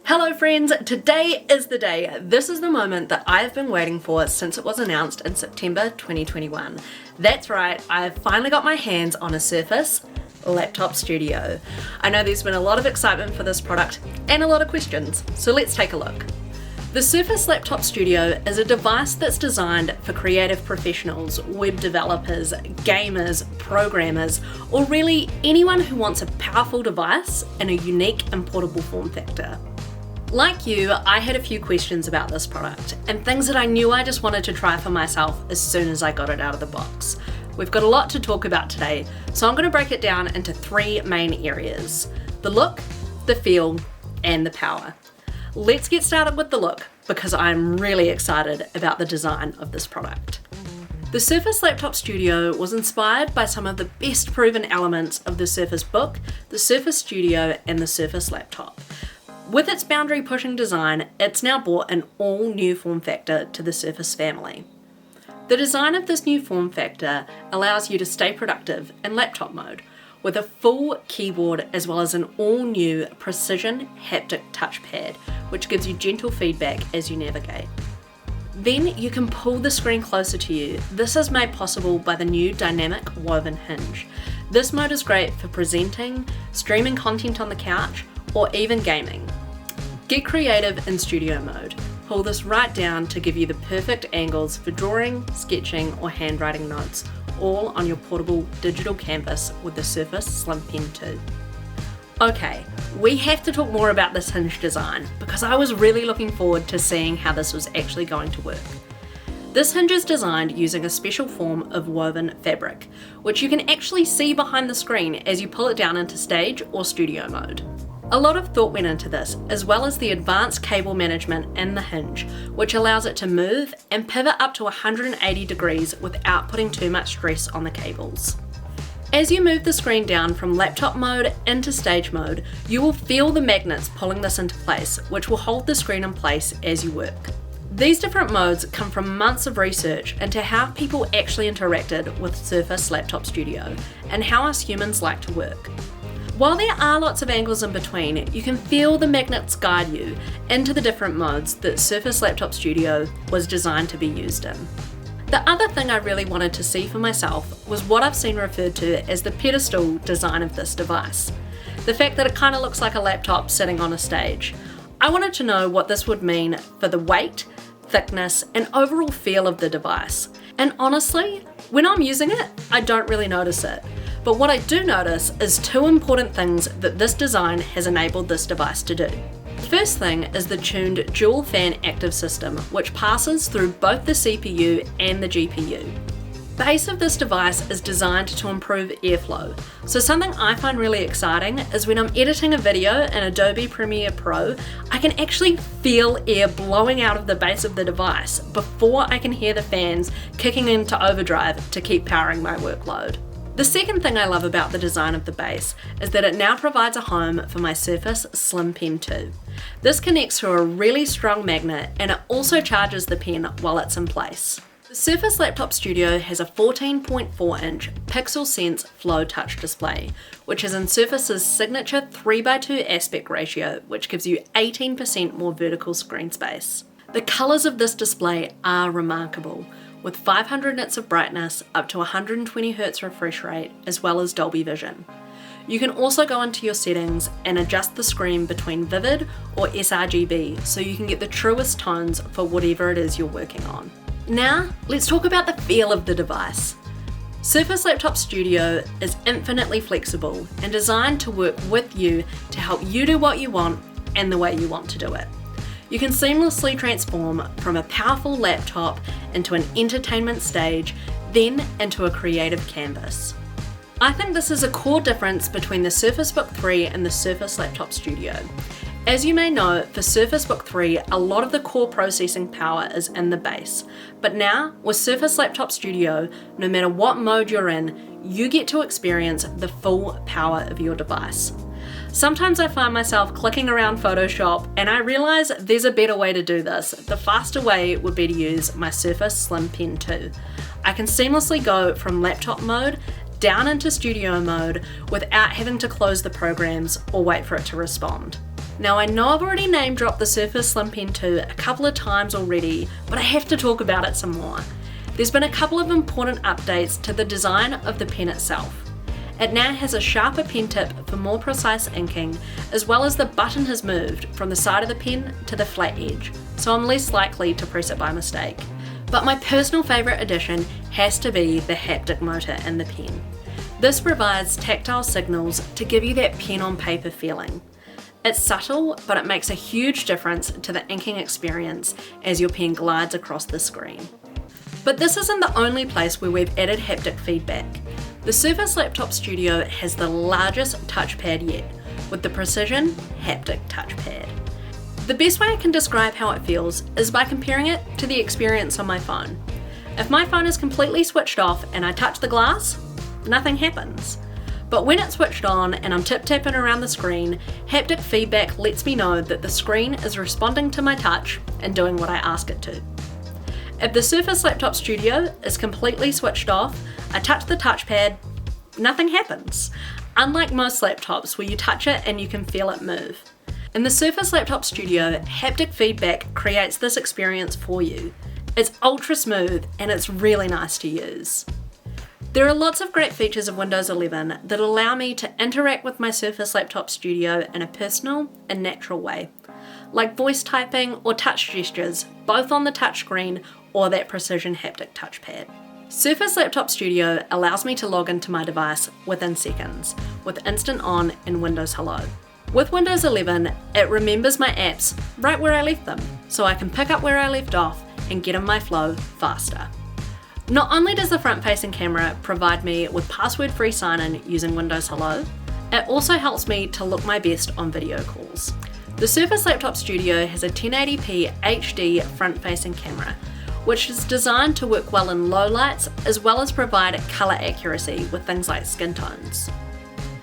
Hello friends, today is the day. This is the moment that I have been waiting for since it was announced in September 2021. That's right, I've finally got my hands on a Surface Laptop Studio. I know there's been a lot of excitement for this product and a lot of questions, so let's take a look. The Surface Laptop Studio is a device that's designed for creative professionals, web developers, gamers, programmers, or really anyone who wants a powerful device in a unique and portable form factor. Like you, I had a few questions about this product and things that I knew I just wanted to try for myself as soon as I got it out of the box. We've got a lot to talk about today, so I'm going to break it down into three main areas: the look, the feel, and the power. Let's get started with the look, because I'm really excited about the design of this product. The Surface Laptop Studio was inspired by some of the best proven elements of the Surface Book, the Surface Studio, and the Surface Laptop. With its boundary-pushing design, it's now brought an all-new form factor to the Surface family. The design of this new form factor allows you to stay productive in laptop mode, with a full keyboard as well as an all-new precision haptic touchpad, which gives you gentle feedback as you navigate. Then you can pull the screen closer to you. This is made possible by the new dynamic woven hinge. This mode is great for presenting, streaming content on the couch, or even gaming. Get creative in studio mode. Pull this right down to give you the perfect angles for drawing, sketching, or handwriting notes, all on your portable digital canvas with the Surface Slim Pen 2. Okay, we have to talk more about this hinge design because I was really looking forward to seeing how this was actually going to work. This hinge is designed using a special form of woven fabric, which you can actually see behind the screen as you pull it down into stage or studio mode. A lot of thought went into this, as well as the advanced cable management in the hinge, which allows it to move and pivot up to 180 degrees without putting too much stress on the cables. As you move the screen down from laptop mode into stage mode, you will feel the magnets pulling this into place, which will hold the screen in place as you work. These different modes come from months of research into how people actually interacted with Surface Laptop Studio and how us humans like to work. While there are lots of angles in between, you can feel the magnets guide you into the different modes that Surface Laptop Studio was designed to be used in. The other thing I really wanted to see for myself was what I've seen referred to as the pedestal design of this device. The fact that it kind of looks like a laptop sitting on a stage. I wanted to know what this would mean for the weight, thickness, and overall feel of the device. And honestly, when I'm using it, I don't really notice it. But what I do notice is two important things that this design has enabled this device to do. The first thing is the tuned dual fan active system, which passes through both the CPU and the GPU. The base of this device is designed to improve airflow. So something I find really exciting is when I'm editing a video in Adobe Premiere Pro, I can actually feel air blowing out of the base of the device before I can hear the fans kicking into overdrive to keep powering my workload. The second thing I love about the design of the base is that it now provides a home for my Surface Slim Pen 2. This connects to a really strong magnet and it also charges the pen while it's in place. The Surface Laptop Studio has a 14.4-inch PixelSense Flow touch display, which is in Surface's signature 3:2 aspect ratio, which gives you 18% more vertical screen space. The colours of this display are remarkable, with 500 nits of brightness, up to 120 Hz refresh rate, as well as Dolby Vision. You can also go into your settings and adjust the screen between vivid or sRGB so you can get the truest tones for whatever it is you're working on. Now, let's talk about the feel of the device. Surface Laptop Studio is infinitely flexible and designed to work with you to help you do what you want and the way you want to do it. You can seamlessly transform from a powerful laptop into an entertainment stage, then into a creative canvas. I think this is a core difference between the Surface Book 3 and the Surface Laptop Studio. As you may know, for Surface Book 3, a lot of the core processing power is in the base. But now, with Surface Laptop Studio, no matter what mode you're in, you get to experience the full power of your device. Sometimes I find myself clicking around Photoshop and I realize there's a better way to do this. The faster way would be to use my Surface Slim Pen 2. I can seamlessly go from laptop mode down into studio mode without having to close the programs or wait for it to respond. Now I know I've already name dropped the Surface Slim Pen 2 a couple of times already, but I have to talk about it some more. There's been a couple of important updates to the design of the pen itself. It now has a sharper pen tip for more precise inking, as well as the button has moved from the side of the pen to the flat edge, so I'm less likely to press it by mistake. But my personal favourite addition has to be the haptic motor in the pen. This provides tactile signals to give you that pen on paper feeling. It's subtle, but it makes a huge difference to the inking experience as your pen glides across the screen. But this isn't the only place where we've added haptic feedback. The Surface Laptop Studio has the largest touchpad yet, with the Precision Haptic Touchpad. The best way I can describe how it feels is by comparing it to the experience on my phone. If my phone is completely switched off and I touch the glass, nothing happens. But when it's switched on and I'm tip-tapping around the screen, haptic feedback lets me know that the screen is responding to my touch and doing what I ask it to. If the Surface Laptop Studio is completely switched off, I touch the touchpad, nothing happens. Unlike most laptops where you touch it and you can feel it move. In the Surface Laptop Studio, haptic feedback creates this experience for you. It's ultra smooth and it's really nice to use. There are lots of great features of Windows 11 that allow me to interact with my Surface Laptop Studio in a personal and natural way, like voice typing or touch gestures, both on the touchscreen or that Precision Haptic Touchpad. Surface Laptop Studio allows me to log into my device within seconds, with Instant On and Windows Hello. With Windows 11, it remembers my apps right where I left them, so I can pick up where I left off and get in my flow faster. Not only does the front-facing camera provide me with password-free sign-in using Windows Hello, it also helps me to look my best on video calls. The Surface Laptop Studio has a 1080p HD front-facing camera, which is designed to work well in low lights as well as provide colour accuracy with things like skin tones.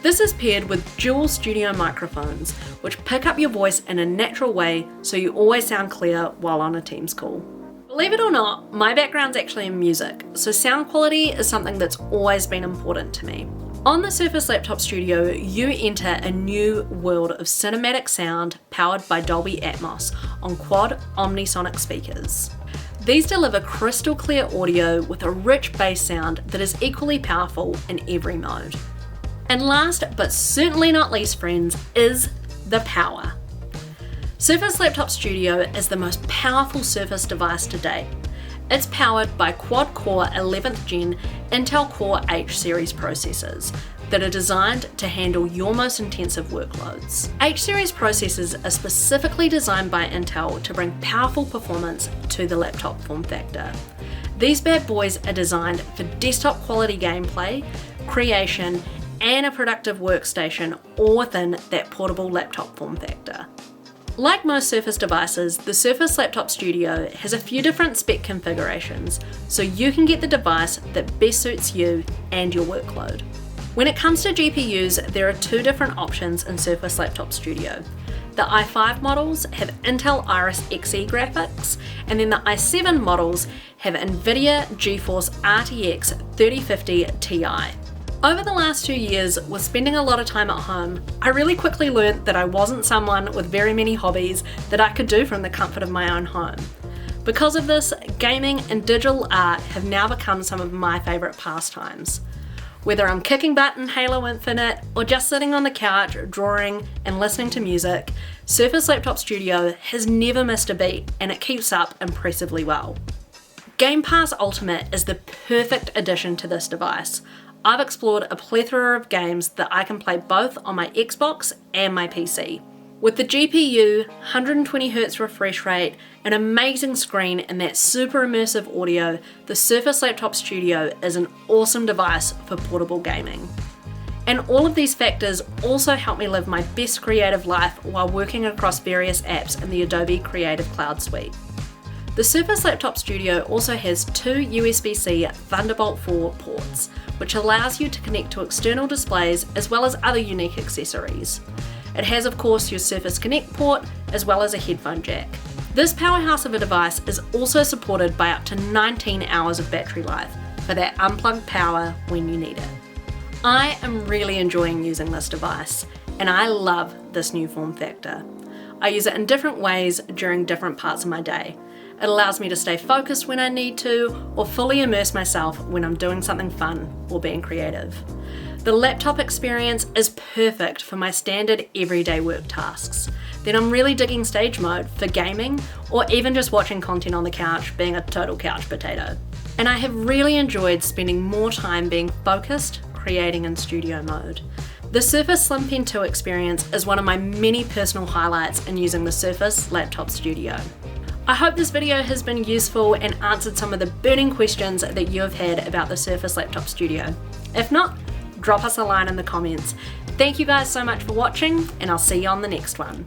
This is paired with dual studio microphones, which pick up your voice in a natural way so you always sound clear while on a Teams call. Believe it or not, my background's actually in music, so sound quality is something that's always been important to me. On the Surface Laptop Studio, you enter a new world of cinematic sound powered by Dolby Atmos on quad omnisonic speakers. These deliver crystal clear audio with a rich bass sound that is equally powerful in every mode. And last but certainly not least, friends, is the power. Surface Laptop Studio is the most powerful Surface device to date. It's powered by quad-core 11th gen Intel Core H series processors that are designed to handle your most intensive workloads. H series processors are specifically designed by Intel to bring powerful performance to the laptop form factor. These bad boys are designed for desktop quality gameplay, creation, and a productive workstation all within that portable laptop form factor. Like most Surface devices, the Surface Laptop Studio has a few different spec configurations, so you can get the device that best suits you and your workload. When it comes to GPUs, there are two different options in Surface Laptop Studio. The i5 models have Intel Iris Xe graphics, and then the i7 models have NVIDIA GeForce RTX 3050 Ti. Over the last 2 years, with spending a lot of time at home, I really quickly learnt that I wasn't someone with very many hobbies that I could do from the comfort of my own home. Because of this, gaming and digital art have now become some of my favourite pastimes. Whether I'm kicking butt in Halo Infinite or just sitting on the couch, drawing and listening to music, Surface Laptop Studio has never missed a beat and it keeps up impressively well. Game Pass Ultimate is the perfect addition to this device. I've explored a plethora of games that I can play both on my Xbox and my PC. With the GPU, 120Hz refresh rate, an amazing screen and that super immersive audio, the Surface Laptop Studio is an awesome device for portable gaming. And all of these factors also help me live my best creative life while working across various apps in the Adobe Creative Cloud suite. The Surface Laptop Studio also has two USB-C Thunderbolt 4 ports, which allows you to connect to external displays as well as other unique accessories. It has, of course, your Surface Connect port as well as a headphone jack. This powerhouse of a device is also supported by up to 19 hours of battery life for that unplugged power when you need it. I am really enjoying using this device, and I love this new form factor. I use it in different ways during different parts of my day. It allows me to stay focused when I need to, or fully immerse myself when I'm doing something fun or being creative. The laptop experience is perfect for my standard everyday work tasks. Then I'm really digging Stage Mode for gaming, or even just watching content on the couch, being a total couch potato. And I have really enjoyed spending more time being focused, creating in studio mode. The Surface Slim Pen 2 experience is one of my many personal highlights in using the Surface Laptop Studio. I hope this video has been useful and answered some of the burning questions that you have had about the Surface Laptop Studio. If not, drop us a line in the comments. Thank you guys so much for watching, and I'll see you on the next one.